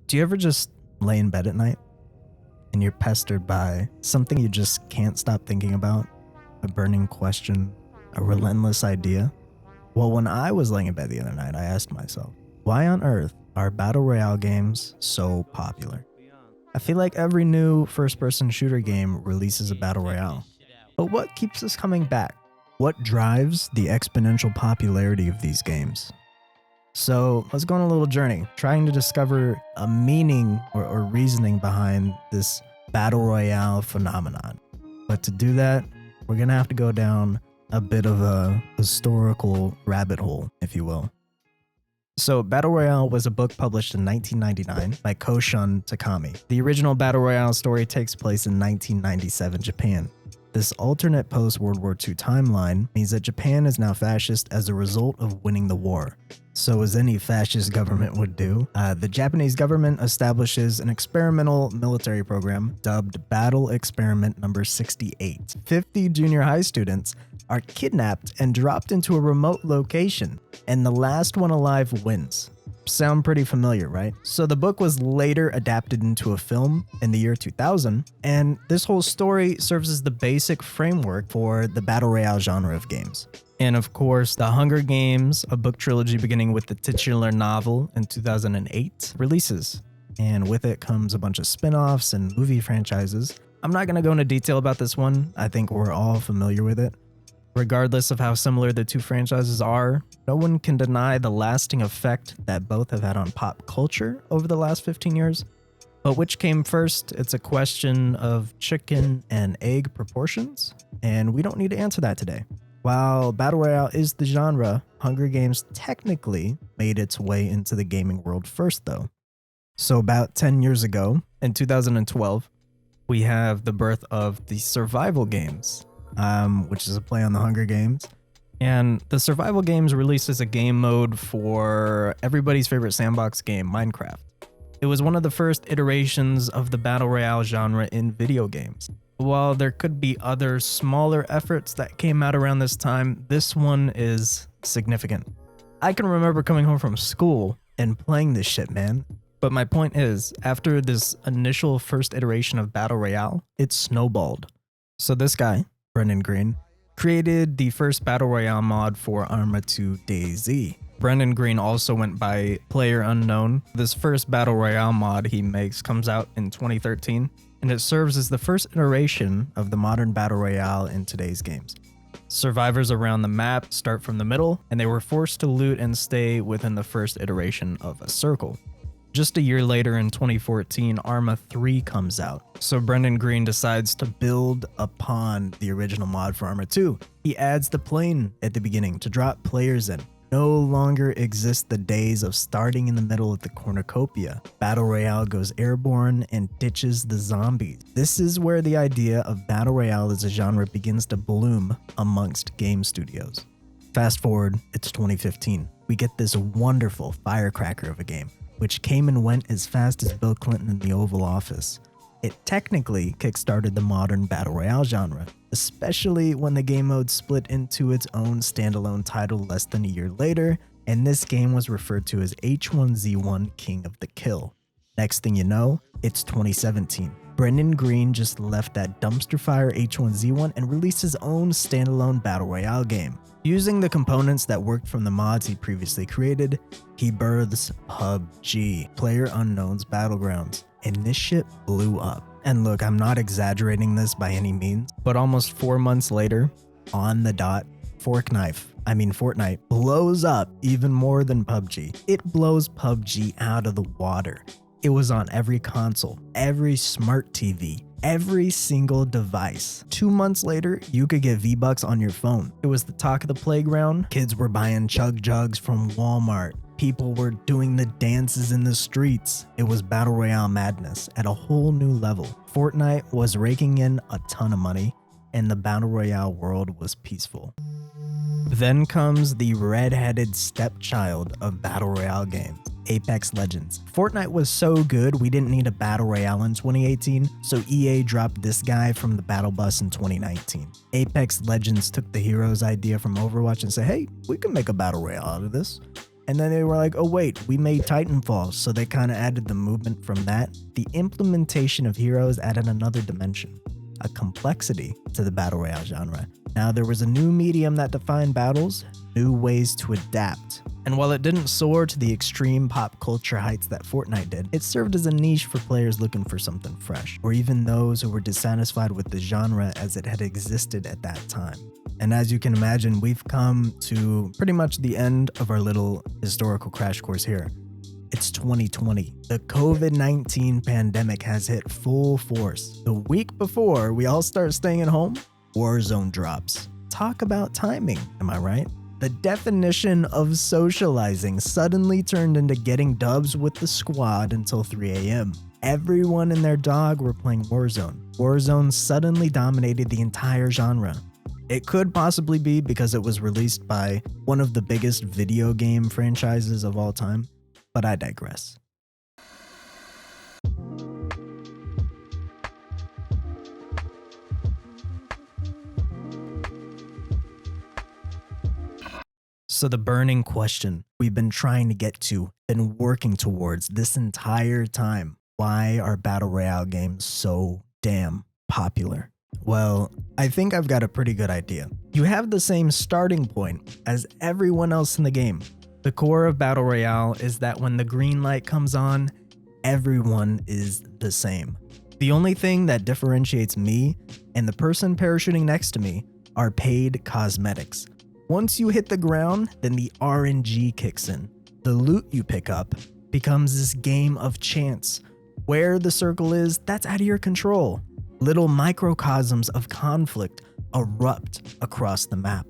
Do you ever just lay in bed at night and you're pestered by something you just can't stop thinking about? A burning question, a relentless idea? Well, when I was laying in bed the other night, I asked myself, why on earth are battle royale games so popular? I feel like every new first-person shooter game releases a battle royale. But what keeps us coming back? What drives the exponential popularity of these games? So let's go on a little journey, trying to discover a meaning or reasoning behind this battle royale phenomenon. But to do that, we're going to have to go down a bit of a historical rabbit hole, if you will. So Battle Royale was a book published in 1999 by Koshun Takami. The original Battle Royale story takes place in 1997 Japan. This alternate post-World War II timeline means that Japan is now fascist as a result of winning the war. So as any fascist government would do, the Japanese government establishes an experimental military program dubbed Battle Experiment Number 68. 50 junior high students are kidnapped and dropped into a remote location, and the last one alive wins. Sound pretty familiar, right? So the book was later adapted into a film in the year 2000, and this whole story serves as the basic framework for the battle royale genre of games. And of course, The Hunger Games, a book trilogy beginning with the titular novel in 2008, releases. And with it comes a bunch of spin-offs and movie franchises. I'm not going to go into detail about this one. I think we're all familiar with it. Regardless of how similar the two franchises are, no one can deny the lasting effect that both have had on pop culture over the last 15 years. But which came first? It's a question of chicken and egg proportions, and we don't need to answer that today. While Battle Royale is the genre, Hunger Games technically made its way into the gaming world first though. So about 10 years ago, in 2012, we have the birth of the survival games, which is a play on the Hunger Games. And the survival games releases a game mode for everybody's favorite sandbox game, Minecraft. It was one of the first iterations of the battle royale genre in video games. While there could be other smaller efforts that came out around this time, this one is significant. I can remember coming home from school and playing this shit, man. But my point is, after this initial first iteration of battle royale, it snowballed. So this guy, Brendan Green, created the first battle royale mod for Arma 2 DayZ. Brendan Green also went by Player Unknown. This first battle royale mod he makes comes out in 2013, and it serves as the first iteration of the modern battle royale in today's games. Survivors around the map start from the middle, and they were forced to loot and stay within the first iteration of a circle. Just a year later in 2014, Arma 3 comes out, so Brendan Green decides to build upon the original mod for Arma 2. He adds the plane at the beginning to drop players in. No longer exist the days of starting in the middle of the cornucopia. Battle Royale goes airborne and ditches the zombies. This is where the idea of Battle Royale as a genre begins to bloom amongst game studios. Fast forward, it's 2015. We get this wonderful firecracker of a game, which came and went as fast as Bill Clinton in the Oval Office. It technically kickstarted the modern Battle Royale genre, especially when the game mode split into its own standalone title less than a year later, and this game was referred to as H1Z1 King of the Kill. Next thing you know, it's 2017. Brendan Green just left that dumpster fire H1Z1 and released his own standalone Battle Royale game. Using the components that worked from the mods he previously created, he births PUBG, Player Unknown's Battlegrounds, and this shit blew up. And look, I'm not exaggerating this by any means, but almost 4 months later, on the dot, Fortnite blows up even more than PUBG. It blows PUBG out of the water. It was on every console, every smart TV, every single device. 2 months later, you could get V-Bucks on your phone. It was the talk of the playground. Kids were buying chug jugs from Walmart. People were doing the dances in the streets. It was Battle Royale madness at a whole new level. Fortnite was raking in a ton of money, and the Battle Royale world was peaceful. Then comes the red-headed stepchild of Battle Royale games, Apex Legends. Fortnite was so good, we didn't need a Battle Royale in 2018, so EA dropped this guy from the Battle Bus in 2019. Apex Legends took the hero's idea from Overwatch and said, hey, we can make a Battle Royale out of this. And then they were like, oh wait, we made Titanfall, so they kind of added the movement from that. The implementation of heroes added another dimension, a complexity to the battle royale genre. Now there was a new medium that defined battles, new ways to adapt. And while it didn't soar to the extreme pop culture heights that Fortnite did, it served as a niche for players looking for something fresh, or even those who were dissatisfied with the genre as it had existed at that time. And as you can imagine, we've come to pretty much the end of our little historical crash course here. It's 2020. The COVID-19 pandemic has hit full force. The week before we all start staying at home, Warzone drops. Talk about timing, am I right? The definition of socializing suddenly turned into getting dubs with the squad until 3 a.m. Everyone and their dog were playing Warzone. Warzone suddenly dominated the entire genre. It could possibly be because it was released by one of the biggest video game franchises of all time, but I digress. So the burning question we've been trying to get to, been working towards this entire time, why are battle royale games so damn popular? Well, I think I've got a pretty good idea. You have the same starting point as everyone else in the game. The core of battle royale is that when the green light comes on, everyone is the same. The only thing that differentiates me and the person parachuting next to me are paid cosmetics. Once you hit the ground, then the RNG kicks in. The loot you pick up becomes this game of chance. Where the circle is, that's out of your control. Little microcosms of conflict erupt across the map.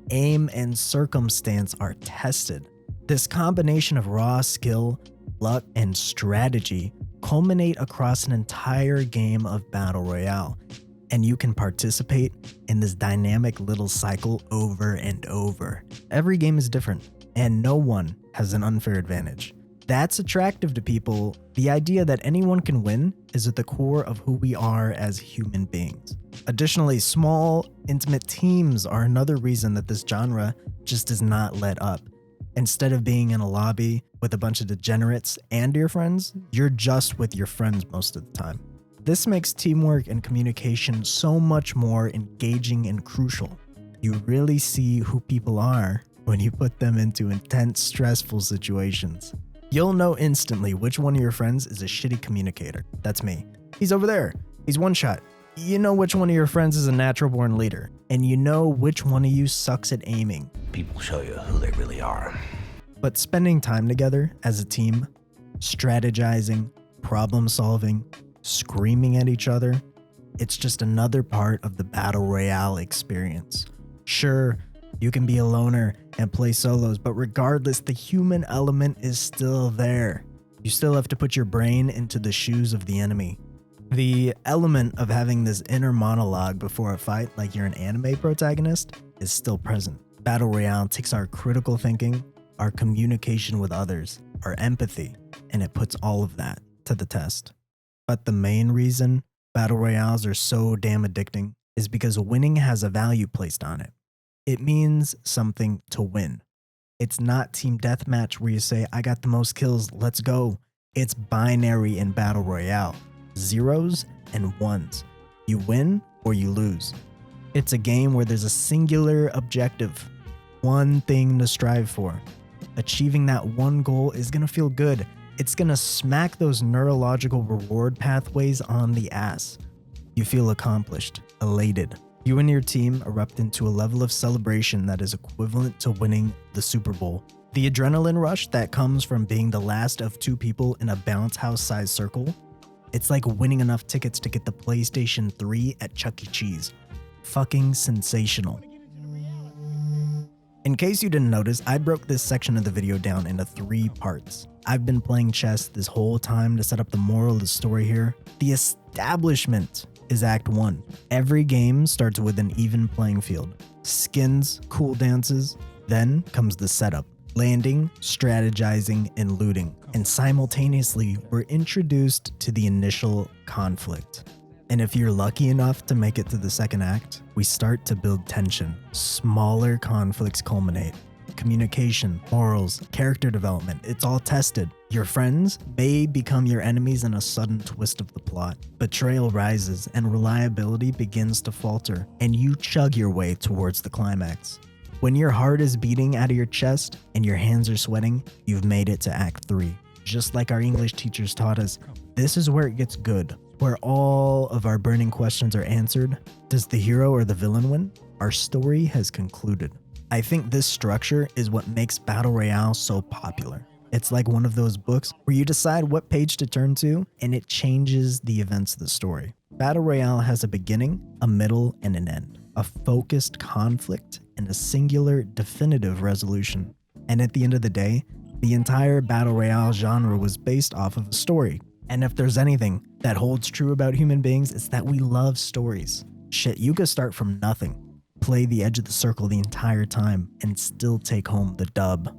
Aim and circumstance are tested. This combination of raw skill, luck, and strategy culminate across an entire game of battle royale. And you can participate in this dynamic little cycle over and over. Every game is different, and no one has an unfair advantage. That's attractive to people. The idea that anyone can win is at the core of who we are as human beings. Additionally, small, intimate teams are another reason that this genre just does not let up. Instead of being in a lobby with a bunch of degenerates and your friends, you're just with your friends most of the time. This makes teamwork and communication so much more engaging and crucial. You really see who people are when you put them into intense, stressful situations. You'll know instantly which one of your friends is a shitty communicator. That's me. He's over there. He's one shot. You know which one of your friends is a natural born leader. And you know which one of you sucks at aiming. People show you who they really are. But spending time together as a team, strategizing, problem solving, screaming at each other, it's just another part of the battle royale experience. Sure, you can be a loner and play solos, but regardless, the human element is still there. You still have to put your brain into the shoes of the enemy. The element of having this inner monologue before a fight, like you're an anime protagonist, is still present. Battle royale takes our critical thinking, our communication with others, our empathy, and it puts all of that to the test. But the main reason battle royales are so damn addicting is because winning has a value placed on it. It means something to win. It's not team deathmatch where you say, I got the most kills, let's go. It's binary in battle royale. Zeros and ones. You win or you lose. It's a game where there's a singular objective, one thing to strive for. Achieving that one goal is going to feel good. It's going to smack those neurological reward pathways on the ass. You feel accomplished, elated. You and your team erupt into a level of celebration that is equivalent to winning the Super Bowl. The adrenaline rush that comes from being the last of two people in a bounce house-sized circle, it's like winning enough tickets to get the PlayStation 3 at Chuck E. Cheese. Fucking sensational. In case you didn't notice, I broke this section of the video down into 3 parts. I've been playing chess this whole time to set up the moral of the story here. The establishment is Act 1. Every game starts with an even playing field. Skins, cool dances, then comes the setup. Landing, strategizing, and looting. And simultaneously, we're introduced to the initial conflict. And if you're lucky enough to make it to the second act, we start to build tension. Smaller conflicts culminate. communication, morals, character development. It's all tested. Your friends may become your enemies in a sudden twist of the plot. Betrayal rises and reliability begins to falter, and you chug your way towards the climax. When your heart is beating out of your chest and your hands are sweating, you've made it to Act 3. Just like our English teachers taught us, this is where it gets good, where all of our burning questions are answered. Does the hero or the villain win? Our story has concluded. I think this structure is what makes Battle Royale so popular. It's like one of those books where you decide what page to turn to and it changes the events of the story. Battle Royale has a beginning, a middle, and an end. A focused conflict and a singular, definitive resolution. And at the end of the day, the entire Battle Royale genre was based off of a story. And if there's anything that holds true about human beings, it's that we love stories. Shit, you could start from nothing, play the edge of the circle the entire time, and still take home the dub.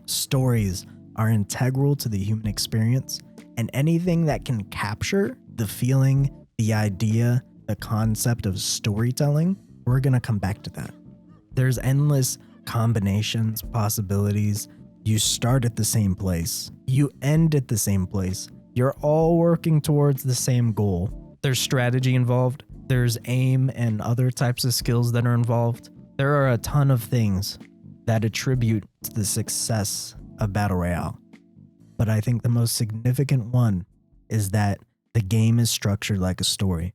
Stories are integral to the human experience, and anything that can capture the feeling, the idea, the concept of storytelling, we're gonna come back to that. There's endless combinations, possibilities. You start at the same place. You end at the same place. You're all working towards the same goal. There's strategy involved. There's aim and other types of skills that are involved. There are a ton of things that attribute to the success of Battle Royale. But I think the most significant one is that the game is structured like a story.